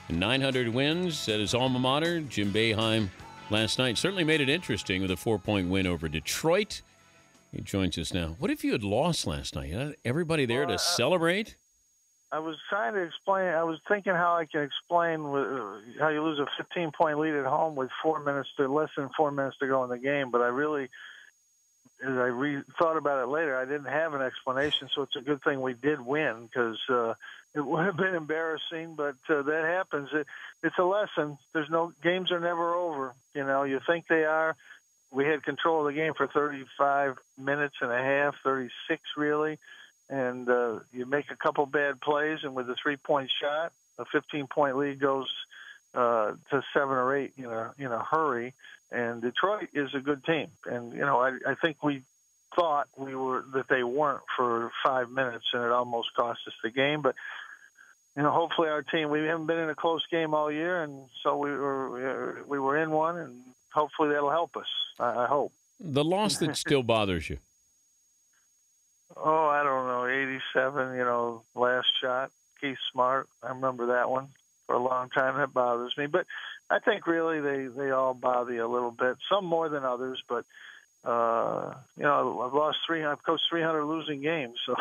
and 900 wins at his alma mater, Jim Boeheim, last night. Certainly made it interesting with a 4-point win over Detroit. He joins us now. What if you had lost last night? You had everybody there to celebrate? I was trying to explain. I was thinking how I can explain how you lose a 15-point lead at home with less than 4 minutes to go in the game. But I really, as I thought about it later, I didn't have an explanation. So it's a good thing we did win, because it would have been embarrassing. But that happens. It's a lesson. Games are never over. You think they are. We had control of the game for 35 minutes and a half, 36 really. And you make a couple bad plays, and with a 3-point shot, a 15-point lead goes to 7 or 8 in a hurry. And Detroit is a good team, and I think we thought that they weren't for 5 minutes, and it almost cost us the game. But hopefully our team, we haven't been in a close game all year, and so we were in one, and hopefully that'll help us. I hope. The loss that still bothers you. Oh, I don't know, 87, last shot, Keith Smart. I remember that one for a long time. That bothers me. But I think really they all bother you a little bit, some more than others. But, I've coached 300 losing games. So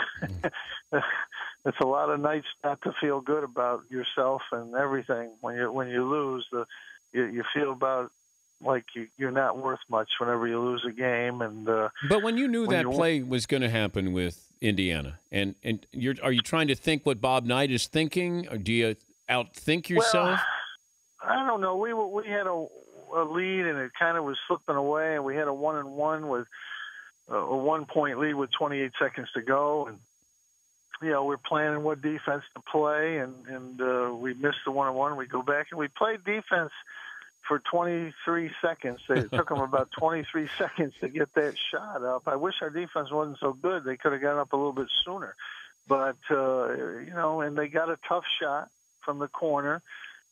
it's a lot of nights not to feel good about yourself and everything. When you lose, you feel about like you're not worth much whenever you lose a game. And but when you knew that play was going to happen with Indiana, and are you trying to think what Bob Knight is thinking, or do you outthink yourself? Well, I don't know. We had a lead, and it kind of was slipping away, and we had a 1-and-1 with a 1-point lead with 28 seconds to go, and we're planning what defense to play, and we missed the 1-and-1. We go back and we played defense for 23 seconds. It took them about 23 seconds to get that shot up. I wish our defense wasn't so good. They could have gotten up a little bit sooner. But, and they got a tough shot from the corner,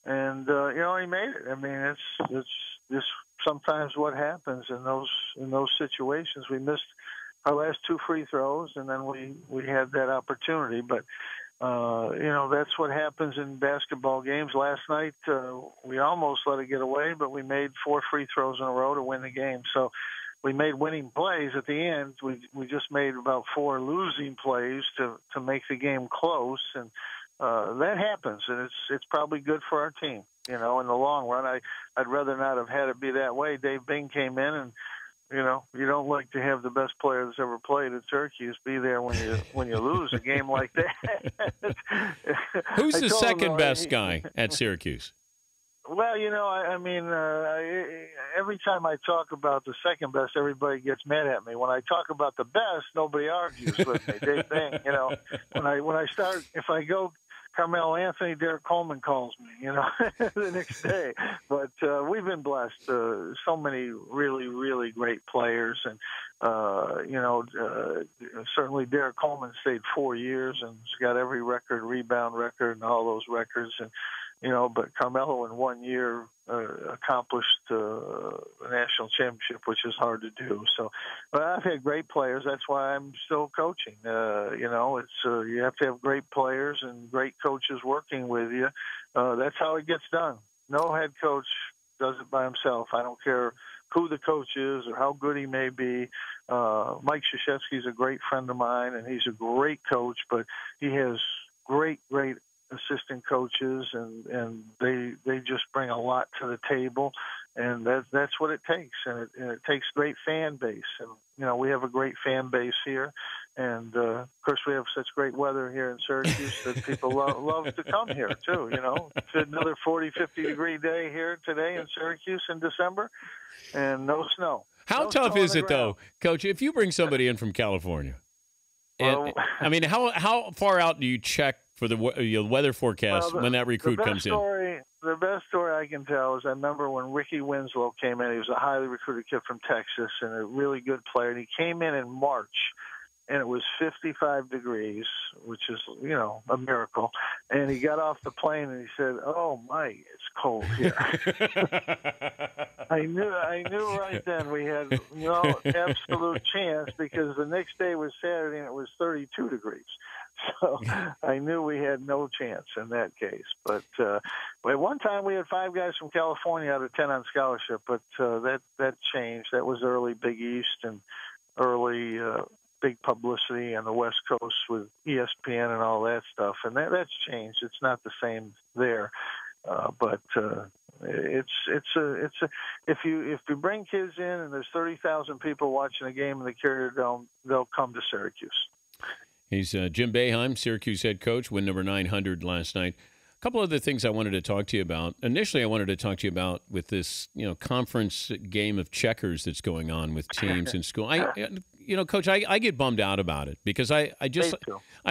and, he made it. I mean, it's just sometimes what happens in those situations. We missed our last 2 free throws, and then we had that opportunity. But, that's what happens in basketball games. Last night, we almost let it get away, but we made 4 free throws in a row to win the game. So we made winning plays at the end. We just made about 4 losing plays to make the game close, and that happens, and it's probably good for our team. In the long run, I'd rather not have had it be that way. Dave Bing came in, and you don't like to have the best player that's ever played at Syracuse be there when you lose a game like that. Who's the second best guy at Syracuse? Well, every time I talk about the second best, everybody gets mad at me. When I talk about the best, nobody argues with me. Dave Bing, when I start, if I go Carmelo Anthony, Derek Coleman calls me, the next day. But we've been blessed. So many really, really great players. And, certainly Derek Coleman stayed 4 years and has got every record, rebound record, and all those records. And, but Carmelo in 1 year accomplished a national championship, which is hard to do. So, but I've had great players. That's why I'm still coaching. You have to have great players and great coaches working with you. That's how it gets done. No head coach does it by himself. I don't care who the coach is or how good he may be. Mike Krzyzewski's a great friend of mine, and he's a great coach, but he has great assistant coaches, and they just bring a lot to the table, and that's what it takes, and it takes great fan base, and we have a great fan base here, and of course we have such great weather here in Syracuse that people love to come here too. It's another 40-50 degree day here today in Syracuse in December, and no snow. How tough is it though, Coach, if you bring somebody in from California? Well, how far out do you check for the weather forecast when that recruit comes in? The best story I can tell is I remember when Ricky Winslow came in. He was a highly recruited kid from Texas and a really good player. And he came in March, and it was 55 degrees, which is, a miracle. And he got off the plane and he said, "Oh, Mike, it's cold here." I knew right then we had no absolute chance, because the next day was Saturday and it was 32 degrees. So I knew we had no chance in that case. But at one time we had 5 guys from California out of 10 on scholarship, but that changed. That was early Big East and early big publicity on the West Coast with ESPN and all that stuff, and that's changed. It's not the same there, but it's a if you bring kids in and there's 30,000 people watching a game in the Carrier Dome, they'll come to Syracuse. He's Jim Boeheim, Syracuse head coach, win number 900 last night. A couple other things I wanted to talk to you about. Initially, I wanted to talk to you about with this, conference game of checkers that's going on with teams in school. Coach, I get bummed out about it because I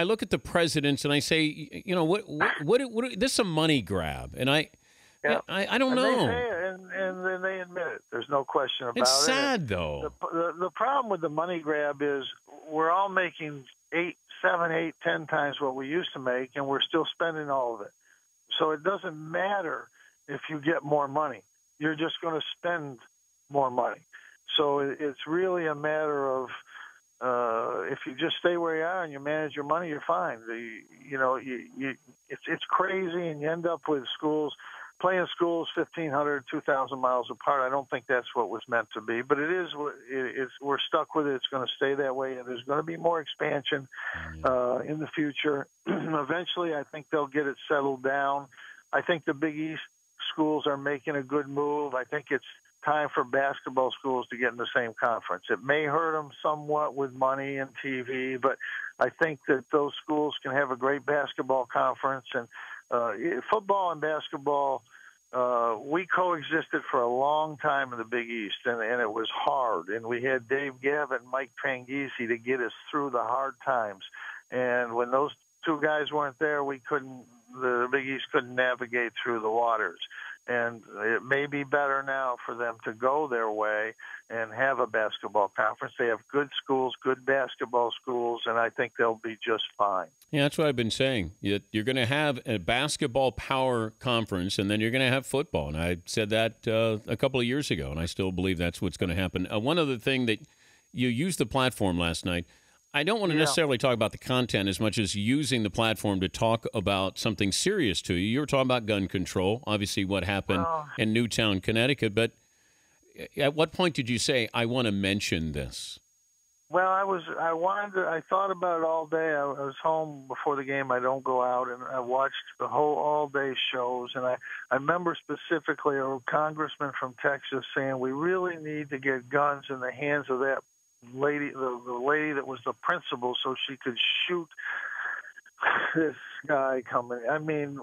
look at the presidents and I say, what this is a money grab, and I don't know. They say it, and then they admit it. There's no question about it. It's sad though. The problem with the money grab is we're all making 7, 8, 10 times what we used to make, and we're still spending all of it. So it doesn't matter if you get more money. You're just going to spend more money. So it's really a matter of if you just stay where you are and you manage your money, you're fine. It's crazy, and you end up with playing schools 1,500, 2,000 miles apart. I don't think that's what was meant to be, but we're stuck with it. It's going to stay that way, and there's going to be more expansion in the future. Eventually, I think they'll get it settled down. I think the Big East schools are making a good move. I think it's time for basketball schools to get in the same conference. It may hurt them somewhat with money and TV, but I think that those schools can have a great basketball conference. And football and basketball, we coexisted for a long time in the Big East, and it was hard. And we had Dave Gavitt and Mike Pangisi to get us through the hard times. And when those 2 guys weren't there, the Big East couldn't navigate through the waters. And it may be better now for them to go their way and have a basketball conference. They have good schools, good basketball schools, and I think they'll be just fine. Yeah, that's what I've been saying. You're going to have a basketball power conference, and then you're going to have football. And I said that a couple of years ago, and I still believe that's what's going to happen. One other thing that you used the platform last night, I don't want to necessarily talk about the content as much as using the platform to talk about something serious to you. You were talking about gun control, obviously what happened in Newtown, Connecticut. But at what point did you say, I want to mention this? Well, I thought about it all day. I was home before the game. I don't go out, and I watched the whole all-day shows. And I remember specifically a congressman from Texas saying, we really need to get guns in the hands of that lady, the lady that was the principal, so she could shoot this guy coming. I mean,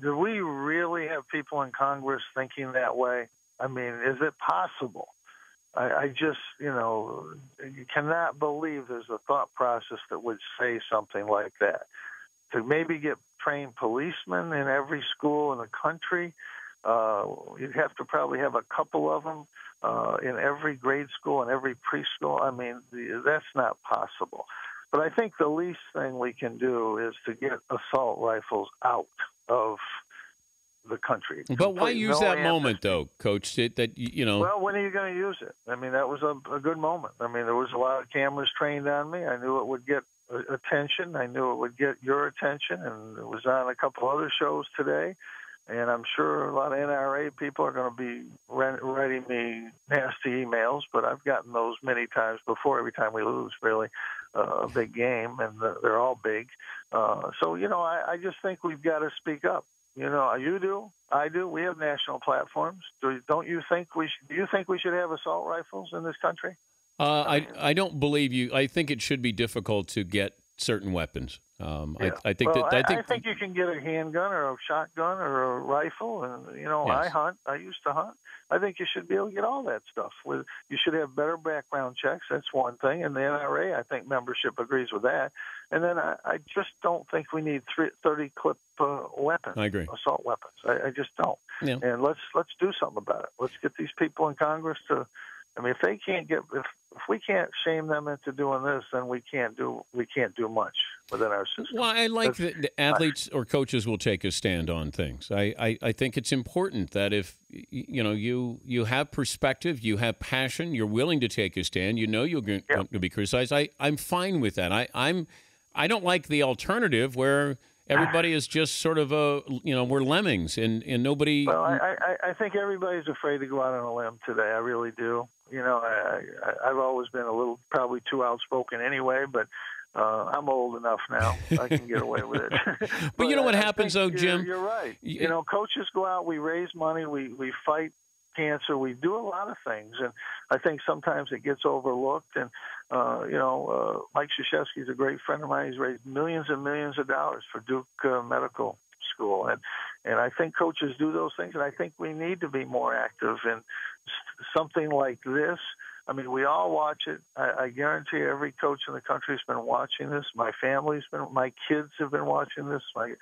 do we really have people in Congress thinking that way? I mean, is it possible? I just, you cannot believe there's a thought process that would say something like that. To maybe get trained policemen in every school in the country, you'd have to probably have a couple of them in every grade school and every preschool. I mean, that's not possible. But I think the least thing we can do is to get assault rifles out of the country. But why use that moment, though, Coach? Well, when are you going to use it? I mean, that was a good moment. I mean, there was a lot of cameras trained on me. I knew it would get attention. I knew it would get your attention, and it was on a couple other shows today. And I'm sure a lot of NRA people are going to be writing me nasty emails, but I've gotten those many times before, every time we lose, really, a big game, and they're all big. So, I just think we've got to speak up. You do, I do. We have national platforms. Do you think we should have assault rifles in this country? I don't believe you. I think it should be difficult to get certain weapons. I think you can get a handgun or a shotgun or a rifle, and yes. I hunt. I used to hunt. I think you should be able to get all that stuff. You should have better background checks. That's one thing. And the NRA, I think membership agrees with that. And then I just don't think we need 30 clip weapons. I agree. Assault weapons. I just don't. Yeah. And let's do something about it. Let's get these people in Congress to. I mean, if we can't shame them into doing this, then we can't do much within our system. Well, I like that athletes or coaches will take a stand on things. I think it's important that if you have perspective, you have passion, you're willing to take a stand. You're going to be criticized. I'm fine with that. I don't like the alternative where everybody is just sort of we're lemmings and nobody. Well, I think everybody's afraid to go out on a limb today. I really do. I've always been a little probably too outspoken anyway, but I'm old enough now. I can get away with it. But you know what happens, though, Jim? You're right. Coaches go out, we raise money, we fight cancer, we do a lot of things, and I think sometimes it gets overlooked. And Mike Krzyzewski is a great friend of mine. He's raised millions and millions of dollars for Duke Medical School, and I think coaches do those things, and I think we need to be more active in something like this. I mean, we all watch it. I guarantee every coach in the country has been watching this. My my kids have been watching this. My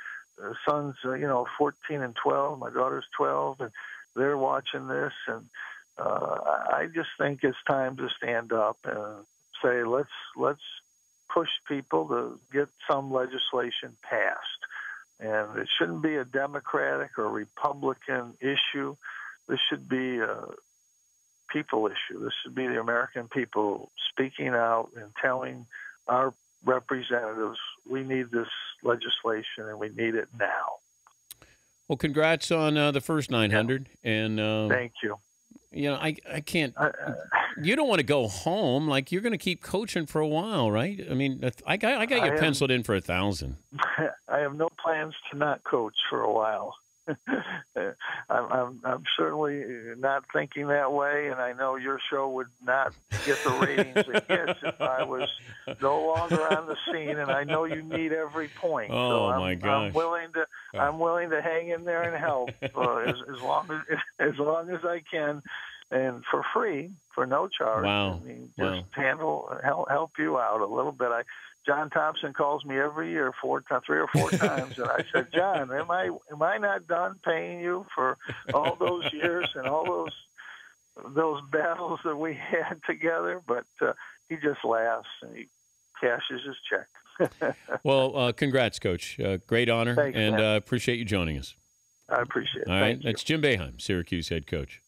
son's, 14 and 12. My daughter's 12, and they're watching this. And I just think it's time to stand up and say, let's push people to get some legislation passed. And it shouldn't be a Democratic or Republican issue. This should be a people issue. This should be the American people speaking out and telling our representatives we need this legislation and we need it now. Well, congrats on the first 900. Yeah. And thank you. I can't. You don't want to go home. Like, you're going to keep coaching for a while, right? I mean, I got you penciled in for 1,000. I have no plans to not coach for a while. I'm certainly not thinking that way, and I know your show would not get the ratings it gets if I was no longer on the scene. And I know you need every point. Oh, so my gosh! I'm willing to hang in there and help as long as I can, and for free, for no charge. Wow! I mean, just help you out a little bit. John Thompson calls me every year 3 or 4 times, and I said, John, am I not done paying you for all those years and all those battles that we had together? But he just laughs and he cashes his check. Well, congrats, Coach. Great honor. Thanks, and appreciate you joining us. I appreciate it. All right, that's Jim Boeheim, Syracuse head coach.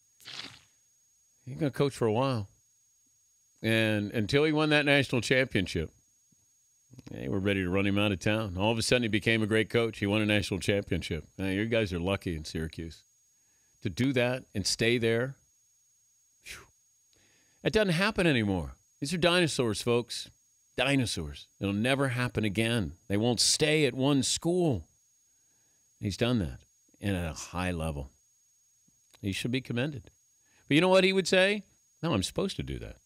He's going to coach for a while, and until he won that national championship. They were ready to run him out of town. All of a sudden, he became a great coach. He won a national championship. Now, you guys are lucky in Syracuse to do that and stay there. Whew. That doesn't happen anymore. These are dinosaurs, folks. Dinosaurs. It'll never happen again. They won't stay at one school. He's done that, and at a high level. He should be commended. But you know what he would say? No, I'm supposed to do that.